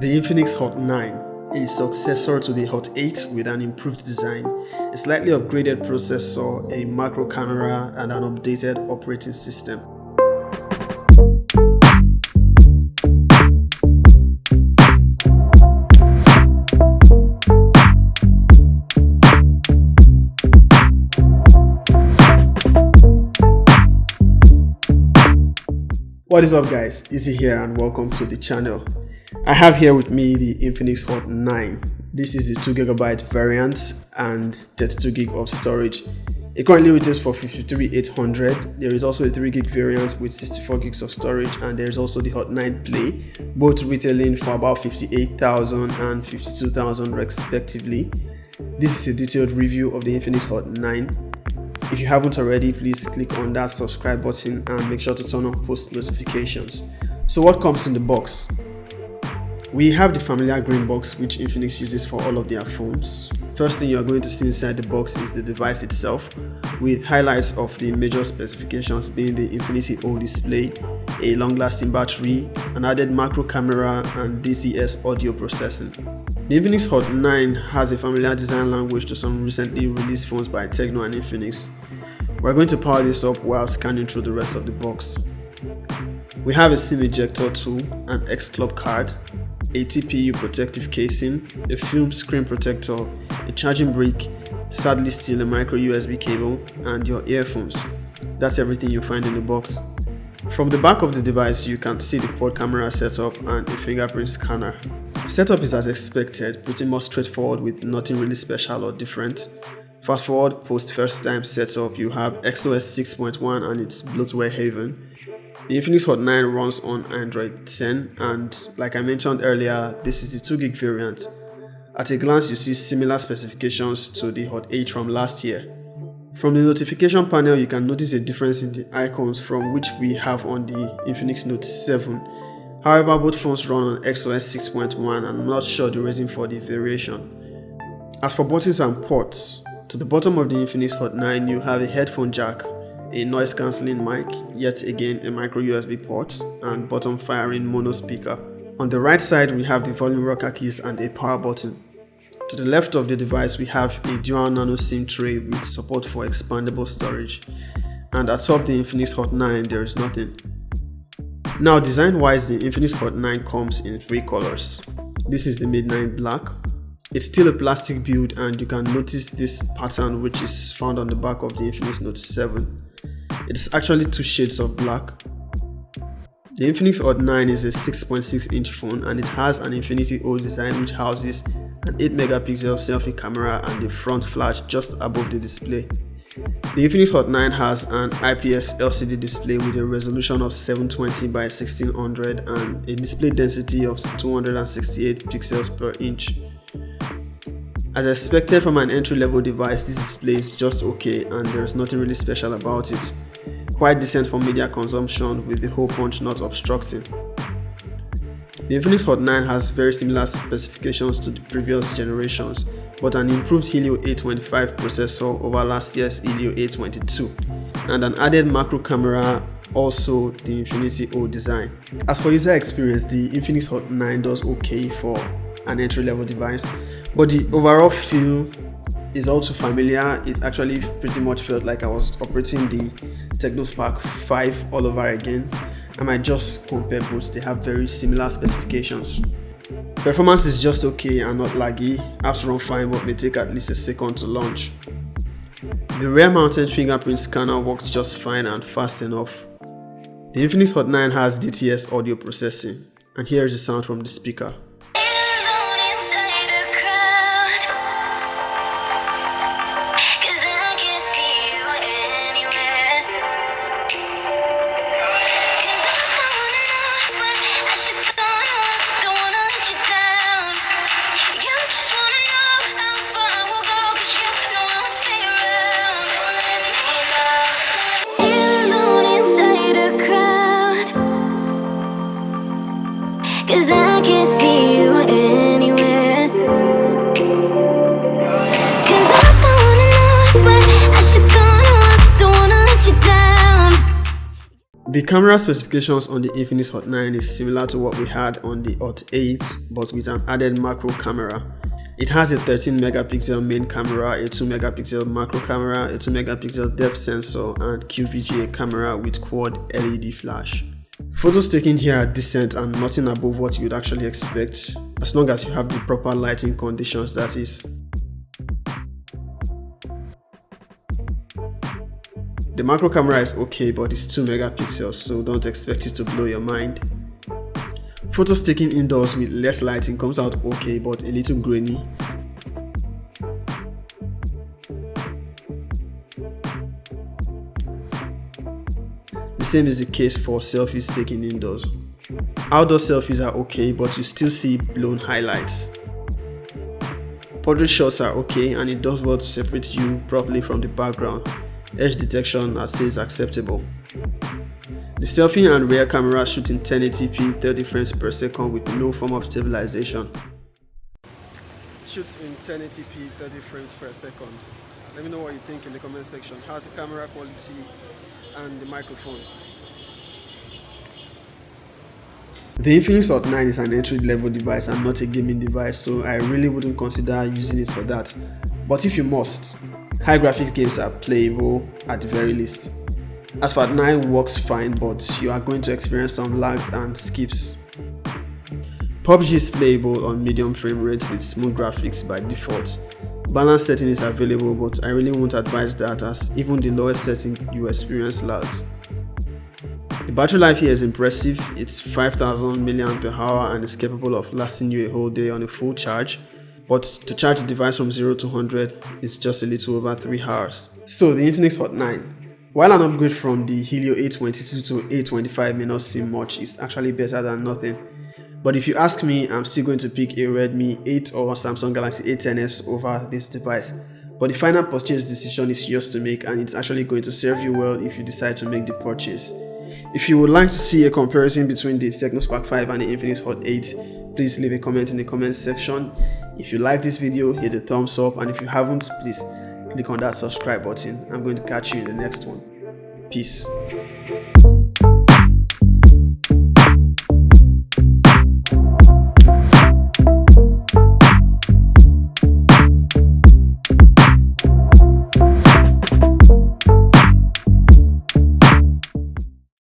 The Infinix Hot 9 is a successor to the Hot 8 with an improved design, a slightly upgraded processor, a macro camera, and an updated operating system. What is up, guys? Izzy here and welcome to the channel. I have here with me the Infinix Hot 9. This is the 2GB variant and 32GB of storage. It currently retails for 53,800. There is also a 3GB variant with 64GB of storage, and there is also the Hot 9 Play, both retailing for about 58,000 and 52,000 respectively. This is a detailed review of the Infinix Hot 9. If you haven't already, please click on that subscribe button and make sure to turn on post notifications. So what comes in the box? We have the familiar green box which Infinix uses for all of their phones. First thing you are going to see inside the box is the device itself, with highlights of the major specifications being the Infinity O display, a long-lasting battery, an added macro camera, and DCS audio processing. The Infinix Hot 9 has a familiar design language to some recently released phones by Tecno and Infinix. We're going to power this up while scanning through the rest of the box. We have a SIM ejector tool, an X-Club card, a TPU protective casing, a film screen protector, a charging brick, sadly still a micro USB cable, and your earphones. That's everything you'll find in the box. From the back of the device, you can see the quad camera setup and a fingerprint scanner. Setup is as expected, pretty much straightforward with nothing really special or different. Fast forward post first time setup, you have XOS 6.1 and it's bloatware haven. The Infinix Hot 9 runs on Android 10, and like I mentioned earlier, this is the 2GB variant. At a glance, you see similar specifications to the Hot 8 from last year. From the notification panel, you can notice a difference in the icons from which we have on the Infinix Note 7. However, both phones run on XOS 6.1 and I'm not sure the reason for the variation. As for buttons and ports, to the bottom of the Infinix Hot 9 you have a headphone jack, a noise cancelling mic, yet again a micro USB port, and bottom firing mono speaker. On the right side we have the volume rocker keys and a power button. To the left of the device we have a dual nano SIM tray with support for expandable storage, and atop the Infinix Hot 9 there is nothing. Now, design wise, the Infinix Hot 9 comes in 3 colors. This is the midnight black. It's still a plastic build and you can notice this pattern which is found on the back of the Infinix Note 7. It's actually 2 shades of black. The Infinix Hot 9 is a 6.6 inch phone and it has an Infinity O design which houses an 8 megapixel selfie camera and a front flash just above the display. The Infinix Hot 9 has an IPS LCD display with a resolution of 720 by 1600 and a display density of 268 pixels per inch. As expected from an entry-level device, this display is just okay and there's nothing really special about it. Quite decent for media consumption with the hole punch not obstructing. The Infinix Hot 9 has very similar specifications to the previous generations, but an improved Helio A25 processor over last year's Helio A22, and an added macro camera, also the Infinity O design. As for user experience, the Infinix Hot 9 does okay for an entry-level device, but the overall feel is also familiar. It actually pretty much felt like I was operating the Tecno Spark 5 all over again. I might just compare both, they have very similar specifications. Performance is just okay and not laggy, apps run fine but may take at least a second to launch. The rear mounted fingerprint scanner works just fine and fast enough. The Infinix Hot 9 has DTS audio processing, and here is the sound from the speaker. Cause I can't see you anywhere. Cause I don't wanna know, I swear I should go, no, I don't wanna let you down. The camera specifications on the Infinix Hot 9 is similar to what we had on the Hot 8, but with an added macro camera. It has a 13 megapixel main camera, a 2 megapixel macro camera, a 2 megapixel depth sensor, and QVGA camera with quad LED flash. Photos taken here are decent and nothing above what you would actually expect, as long as you have the proper lighting conditions, that is. The macro camera is okay, but it's 2 megapixels, so don't expect it to blow your mind. Photos taken indoors with less lighting comes out okay, but a little grainy. The same is the case for selfies taken indoors. Outdoor selfies are okay, but you still see blown highlights. Portrait shots are okay, and it does well to separate you properly from the background. Edge detection, I'd say, is acceptable. The selfie and rear camera shoot in 1080p 30 frames per second with no form of stabilization. It shoots in 1080p 30 frames per second. Let me know what you think in the comment section. How's the camera quality and the microphone? The Infinix Hot 9 is an entry-level device and not a gaming device, so I really wouldn't consider using it for that. But if you must, high graphics games are playable at the very least. Asphalt 9 works fine, but you are going to experience some lags and skips. PUBG is playable on medium frame rate with smooth graphics by default. Balance setting is available, but I really won't advise that, as even the lowest setting you experience lags. The battery life here is impressive. It's 5000 mAh and is capable of lasting you a whole day on a full charge, but to charge the device from 0 to 100 is just a little over 3 hours. So the Infinix Hot 9, while an upgrade from the Helio A22 to A25 may not seem much, it's actually better than nothing. But if you ask me, I'm still going to pick a Redmi 8 or Samsung Galaxy A10s over this device. But the final purchase decision is yours to make, and it's actually going to serve you well if you decide to make the purchase. If you would like to see a comparison between the Tecno Spark 5 and the Infinix Hot 8, please leave a comment in the comment section. If you like this video, hit the thumbs up, and if you haven't, please click on that subscribe button. I'm going to catch you in the next one. Peace.